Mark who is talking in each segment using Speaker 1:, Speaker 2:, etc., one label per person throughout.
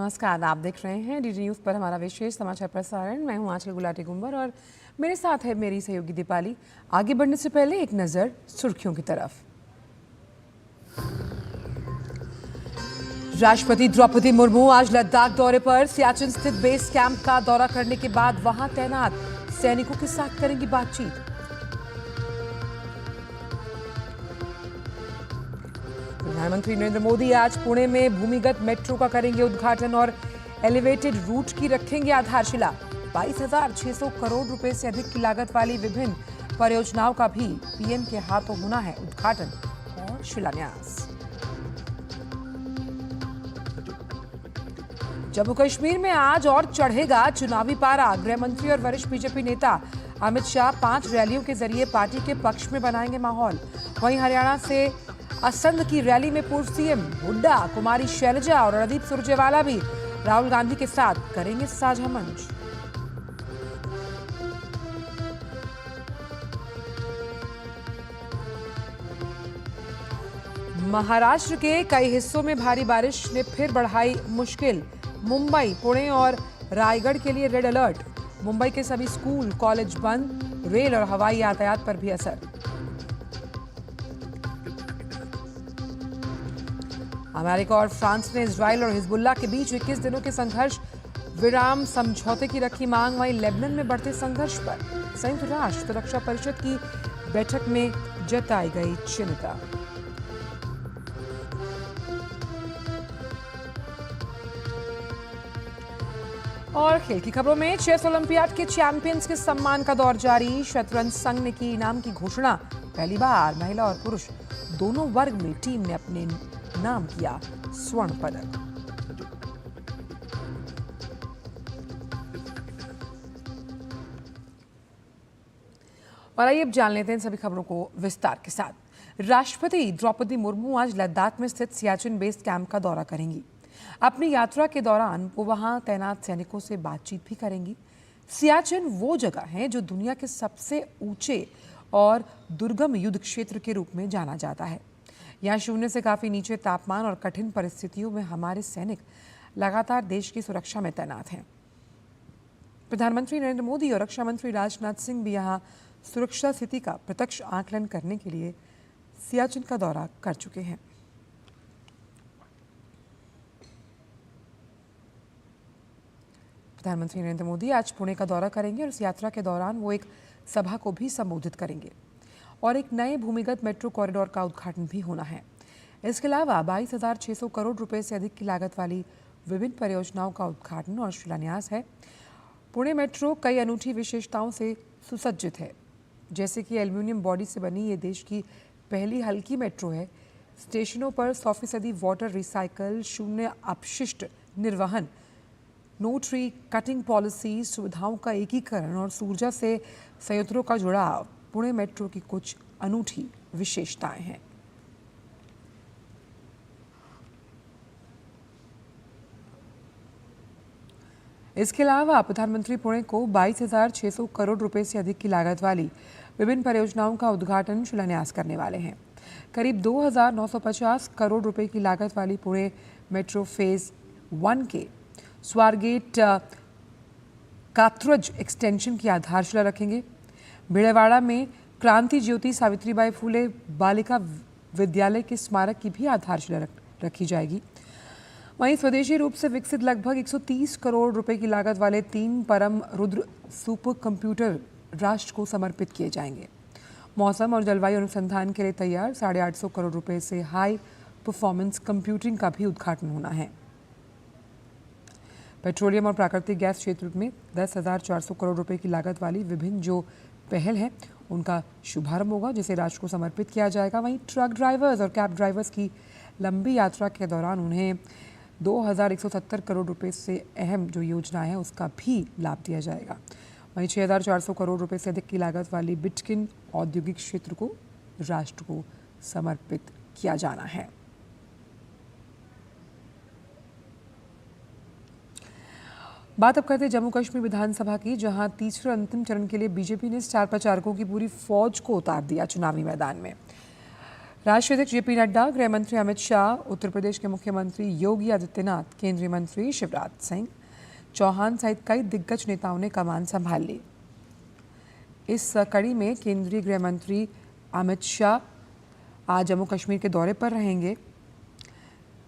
Speaker 1: नमस्कार, आप देख रहे हैं डीडी न्यूज़ पर हमारा विशेष समाचार प्रसारण। मैं हूं आंचल गुलाटी गुंबर और मेरे साथ है मेरी सहयोगी दीपाली। आगे बढ़ने से पहले एक नज़र सुर्खियों की तरफ। राष्ट्रपति द्रौपदी मुर्मू आज लद्दाख दौरे पर। सियाचिन स्थित बेस कैंप का दौरा करने के बाद वहां तैनात सैनिकों के साथ करेंगी बातचीत। प्रधानमंत्री नरेंद्र मोदी आज पुणे में भूमिगत मेट्रो का करेंगे उद्घाटन और एलिवेटेड रूट की रखेंगे आधारशिला। 22,600 करोड़ रुपए से अधिक की लागत वाली विभिन्न परियोजनाओं का भी पीएम के हाथों होना है उद्घाटन और शिलान्यास। जम्मू कश्मीर में आज और चढ़ेगा चुनावी पारा। गृह मंत्री और वरिष्ठ बीजेपी नेता अमित शाह 5 रैलियों के जरिए पार्टी के पक्ष में बनाएंगे माहौल। वहीं हरियाणा से असंध की रैली में पूर्व सीएम हुड्डा, कुमारी शैलजा और रणदीप सुरजेवाला भी राहुल गांधी के साथ करेंगे साझा मंच। महाराष्ट्र के कई हिस्सों में भारी बारिश ने फिर बढ़ाई मुश्किल। मुंबई, पुणे और रायगढ़ के लिए रेड अलर्ट। मुंबई के सभी स्कूल, कॉलेज बंद। रेल और हवाई यातायात पर भी असर। अमेरिका और फ्रांस ने इजराइल और हिजबुल्लाह के बीच 21 दिनों के संघर्ष विराम समझौते की रखी मांग। वहीं लेबनान में बढ़ते संघर्ष पर संयुक्त राष्ट्र सुरक्षा परिषद की बैठक में जताई गई चिंता। और खेल की खबरों में चेस ओलंपियाड के चैंपियंस के सम्मान का दौर जारी। शतरंज संघ ने की इनाम की घोषणा। पहली बार महिला और पुरुष दोनों वर्ग में टीम ने अपने नाम किया स्वर्ण पदक। और आइए अब जान लेते हैं सभी खबरों को विस्तार के साथ। राष्ट्रपति द्रौपदी मुर्मू आज लद्दाख में स्थित सियाचिन बेस कैंप का दौरा करेंगी। अपनी यात्रा के दौरान वो वहां तैनात सैनिकों से बातचीत भी करेंगी। सियाचिन वो जगह है जो दुनिया के सबसे ऊंचे और दुर्गम युद्ध क्षेत्र के रूप में जाना जाता है। यहाँ शून्य से काफी नीचे तापमान और कठिन परिस्थितियों में हमारे सैनिक लगातार देश की सुरक्षा में तैनात हैं। प्रधानमंत्री नरेंद्र मोदी और रक्षा मंत्री राजनाथ सिंह भी यहाँ सुरक्षा स्थिति का प्रत्यक्ष आकलन करने के लिए सियाचिन का दौरा कर चुके हैं। प्रधानमंत्री नरेंद्र मोदी आज पुणे का दौरा करेंगे और इस यात्रा के दौरान वो एक सभा को भी संबोधित करेंगे और एक नए भूमिगत मेट्रो कॉरिडोर का उद्घाटन भी होना है। इसके अलावा 22,600 करोड़ रुपए से अधिक की लागत वाली विभिन्न परियोजनाओं का उद्घाटन और शिलान्यास है। पुणे मेट्रो कई अनूठी विशेषताओं से सुसज्जित है, जैसे कि एल्यूमिनियम बॉडी से बनी ये देश की पहली हल्की मेट्रो है। स्टेशनों पर 100% वाटर रिसाइकल, शून्य अपशिष्ट निर्वहन, नो ट्री कटिंग पॉलिसी, सुविधाओं का एकीकरण और ऊर्जा से संयंत्रों का जुड़ाव पुणे मेट्रो की कुछ अनूठी विशेषताएं हैं। इसके अलावा प्रधानमंत्री पुणे को 22,600 करोड़ रुपए से अधिक की लागत वाली विभिन्न परियोजनाओं का उद्घाटन शिलान्यास करने वाले हैं। करीब 2,950 करोड़ रुपए की लागत वाली पुणे मेट्रो फेज 1 के स्वारगेट कात्रज एक्सटेंशन की आधारशिला रखेंगे। भिड़ेवाड़ा में क्रांति ज्योति सावित्रीबाई फुले बालिका विद्यालय के स्मारक की भी आधारशिला रखी जाएगी। वहीं स्वदेशी रूप से विकसित लगभग 130 करोड़ रुपए की लागत वाले 3 परम रुद्र सुपर कंप्यूटर राष्ट्र को समर्पित किए जाएंगे। मौसम और जलवायु अनुसंधान के लिए तैयार 850 करोड़ रुपए से हाई परफॉर्मेंस कंप्यूटिंग का भी उद्घाटन होना है। पेट्रोलियम और प्राकृतिक गैस क्षेत्र में 10,400 करोड़ रुपए की लागत वाली विभिन्न जो पहल है उनका शुभारंभ होगा, जिसे राष्ट्र को समर्पित किया जाएगा। वहीं ट्रक ड्राइवर्स और कैब ड्राइवर्स की लंबी यात्रा के दौरान उन्हें 2,170 करोड़ रुपए से अहम जो योजना है उसका भी लाभ दिया जाएगा। वहीं 6,400 करोड़ रुपए से अधिक की लागत वाली बिटकिन औद्योगिक क्षेत्र को राष्ट्र को समर्पित किया जाना है। बात अब करते हैं जम्मू कश्मीर विधानसभा की, जहां तीसरे अंतिम चरण के लिए बीजेपी ने स्टार प्रचारकों की पूरी फौज को उतार दिया चुनावी मैदान में। राष्ट्रीय अध्यक्ष जेपी नड्डा, गृह मंत्री अमित शाह, उत्तर प्रदेश के मुख्यमंत्री योगी आदित्यनाथ, केंद्रीय मंत्री शिवराज सिंह चौहान सहित कई दिग्गज नेताओं ने कमान संभाल ली। इस कड़ी में केंद्रीय गृह मंत्री अमित शाह आज जम्मू कश्मीर के दौरे पर रहेंगे,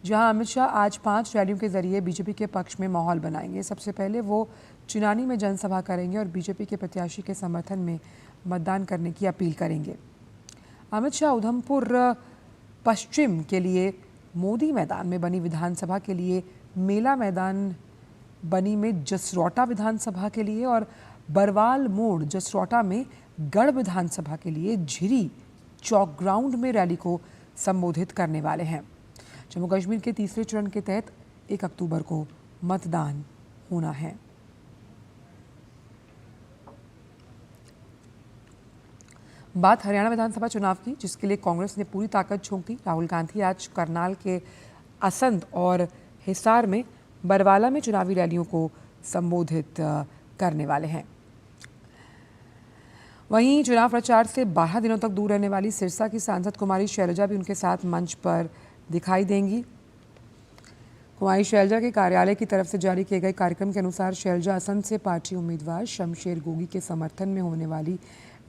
Speaker 1: जहां अमित शाह आज 5 रैलियों के जरिए बीजेपी के पक्ष में माहौल बनाएंगे। सबसे पहले वो चिनानी में जनसभा करेंगे और बीजेपी के प्रत्याशी के समर्थन में मतदान करने की अपील करेंगे। अमित शाह उधमपुर पश्चिम के लिए मोदी मैदान में बनी विधानसभा के लिए, मेला मैदान बनी में जसरोटा विधानसभा के लिए और बरवाल मोड़ जसरोटा में गढ़ विधानसभा के लिए झिरी चौक ग्राउंड में रैली को संबोधित करने वाले हैं। जम्मू कश्मीर के तीसरे चरण के तहत 1 अक्टूबर को मतदान होना है। बात हरियाणा विधानसभा चुनाव की, जिसके लिए कांग्रेस ने पूरी ताकत झोंक दी। राहुल गांधी आज करनाल के असंध और हिसार में बरवाला में चुनावी रैलियों को संबोधित करने वाले हैं। वहीं चुनाव प्रचार से 12 दिनों तक दूर रहने वाली सिरसा की सांसद कुमारी शैलजा भी उनके साथ मंच पर दिखाई देंगी। कुमारी शैलजा के कार्यालय की तरफ से जारी किए गए कार्यक्रम के अनुसार शैलजा असंध से पार्टी उम्मीदवार शमशेर गोगी के समर्थन में होने वाली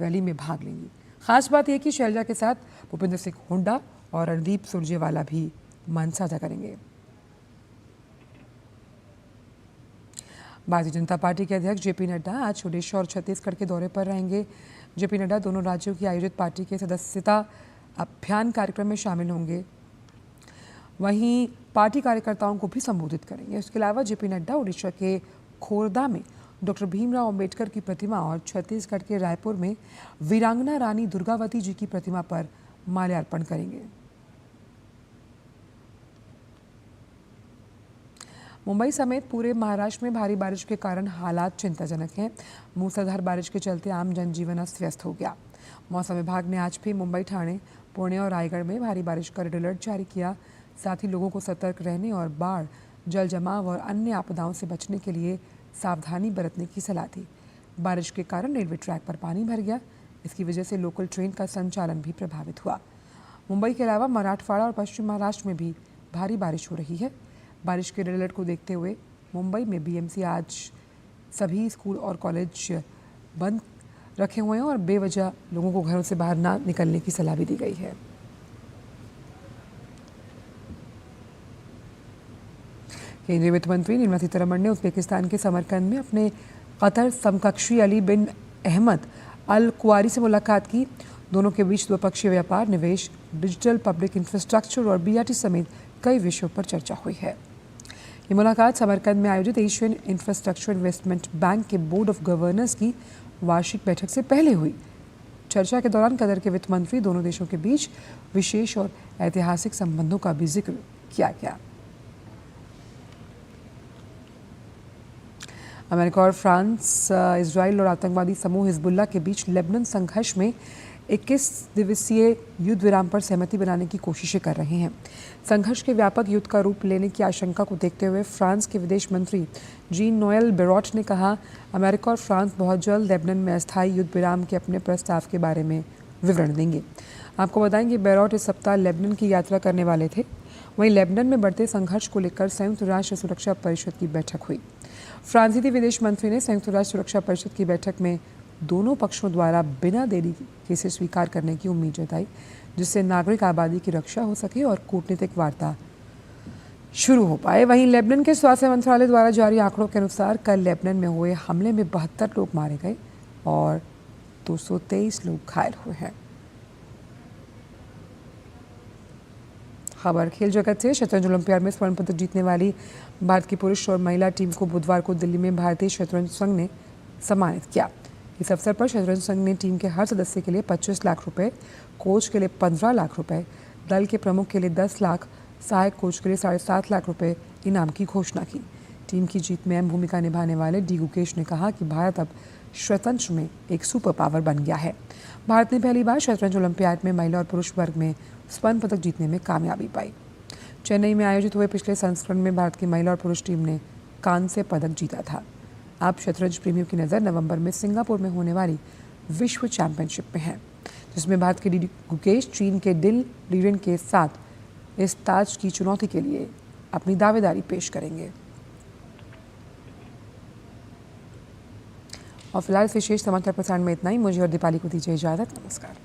Speaker 1: रैली में भाग लेंगी। खास बात यह कि शैलजा के साथ भूपेंद्र सिंह हुड्डा और रणदीप सुरजेवाला भी मंच साझा करेंगे। भारतीय जनता पार्टी के अध्यक्ष जेपी नड्डा आज ओडिशा और छत्तीसगढ़ के दौरे पर रहेंगे। जेपी नड्डा दोनों राज्यों की आयोजित पार्टी के सदस्यता अभियान कार्यक्रम में शामिल होंगे। वहीं पार्टी कार्यकर्ताओं को भी संबोधित करेंगे। इसके अलावा जेपी नड्डा ओडिशा के खोरदा में डॉक्टर भीमराव अंबेडकर की प्रतिमा और छत्तीसगढ़ के रायपुर में वीरांगना रानी दुर्गावती जी की प्रतिमा पर माल्यार्पण करेंगे। मुंबई समेत पूरे महाराष्ट्र में भारी बारिश के कारण हालात चिंताजनक हैं। मूसलाधार बारिश के चलते आम जनजीवन अस्त व्यस्त हो गया। मौसम विभाग ने आज भी मुंबई, ठाणे, पुणे और रायगढ़ में भारी बारिश का रेड अलर्ट जारी किया। साथ ही लोगों को सतर्क रहने और बाढ़, जल जमाव और अन्य आपदाओं से बचने के लिए सावधानी बरतने की सलाह दी। बारिश के कारण रेलवे ट्रैक पर पानी भर गया। इसकी वजह से लोकल ट्रेन का संचालन भी प्रभावित हुआ। मुंबई के अलावा मराठवाड़ा और पश्चिम महाराष्ट्र में भी भारी बारिश हो रही है। बारिश के रेड अलर्ट को देखते हुए मुंबई में बीएमसी आज सभी स्कूल और कॉलेज बंद रखे हुए हैं और बेवजह लोगों को घरों से बाहर ना निकलने की सलाह भी दी गई है। केंद्रीय वित्त मंत्री निर्मला सीतारमण ने उज्बेकिस्तान के समरकंद में अपने कतर समकक्षी अली बिन अहमद अल कुआरी से मुलाकात की। दोनों के बीच द्विपक्षीय व्यापार, निवेश, डिजिटल पब्लिक इंफ्रास्ट्रक्चर और बीआरटी समेत कई विषयों पर चर्चा हुई है। ये मुलाकात समरकंद में आयोजित एशियन इंफ्रास्ट्रक्चर इन्वेस्टमेंट बैंक के बोर्ड ऑफ गवर्नर्स की वार्षिक बैठक से पहले हुई। चर्चा के दौरान कतर के वित्त मंत्री दोनों देशों के बीच विशेष और ऐतिहासिक संबंधों का भी जिक्र किया गया। अमेरिका और फ्रांस इजराइल और आतंकवादी समूह हिजबुल्लाह के बीच लेबनान संघर्ष में 21 दिवसीय युद्ध विराम पर सहमति बनाने की कोशिशें कर रहे हैं। संघर्ष के व्यापक युद्ध का रूप लेने की आशंका को देखते हुए फ्रांस के विदेश मंत्री जीन नोएल बेरॉट ने कहा, अमेरिका और फ्रांस बहुत जल्द लेबनान में अस्थायी युद्ध विराम के अपने प्रस्ताव के बारे में विवरण देंगे। आपको बताएं कि बेरॉट इस सप्ताह लेबनान की यात्रा करने वाले थे। वहीं लेबनान में बढ़ते संघर्ष को लेकर संयुक्त राष्ट्र सुरक्षा परिषद की बैठक हुई। फ्रांसीसी विदेश मंत्री ने संयुक्त राष्ट्र सुरक्षा परिषद की बैठक में दोनों पक्षों द्वारा बिना देरी के इसे स्वीकार करने की उम्मीद जताई, जिससे नागरिक आबादी की रक्षा हो सके और कूटनीतिक वार्ता शुरू हो पाए। वहीं लेबनान के स्वास्थ्य मंत्रालय द्वारा जारी आंकड़ों के अनुसार कल लेबनान में हुए हमले में 72 लोग मारे गए और 223 लोग घायल हुए हैं। खबर खेल जगत से। शतरंज ओलंपियाड में स्वर्ण पदक जीतने वाली भारत की पुरुष और महिला टीम को बुधवार को दिल्ली में भारतीय शतरंज संघ ने सम्मानित किया। इस अवसर पर शतरंज संघ ने टीम के हर सदस्य के लिए 25 लाख रुपए, कोच के लिए 15 लाख रुपए, दल के प्रमुख के लिए 10 लाख, सहायक कोच के लिए 7.5 लाख रुपए इनाम की घोषणा की। टीम की जीत में अहम भूमिका निभाने वाले डी गुकेश ने कहा कि भारत अब शतरंज में एक सुपर पावर बन गया है। भारत ने पहली बार शतरंज ओलंपियाड में महिला और पुरुष वर्ग में स्वर्ण पदक जीतने में कामयाबी पाई। चेन्नई में आयोजित हुए पिछले संस्करण में भारत की महिला और पुरुष टीम ने कांस्य पदक जीता था। अब शतरंज प्रेमियों की नज़र नवंबर में सिंगापुर में होने वाली विश्व चैंपियनशिप में है, जिसमें भारत के डीडी गुकेश चीन के दिल लीरेन के साथ इस ताज की चुनौती के लिए अपनी दावेदारी पेश करेंगे। और फिलहाल इस विशेष समाचार प्रसारण में इतना ही। मुझे और दीपाली को दीजिए इजाजत। नमस्कार।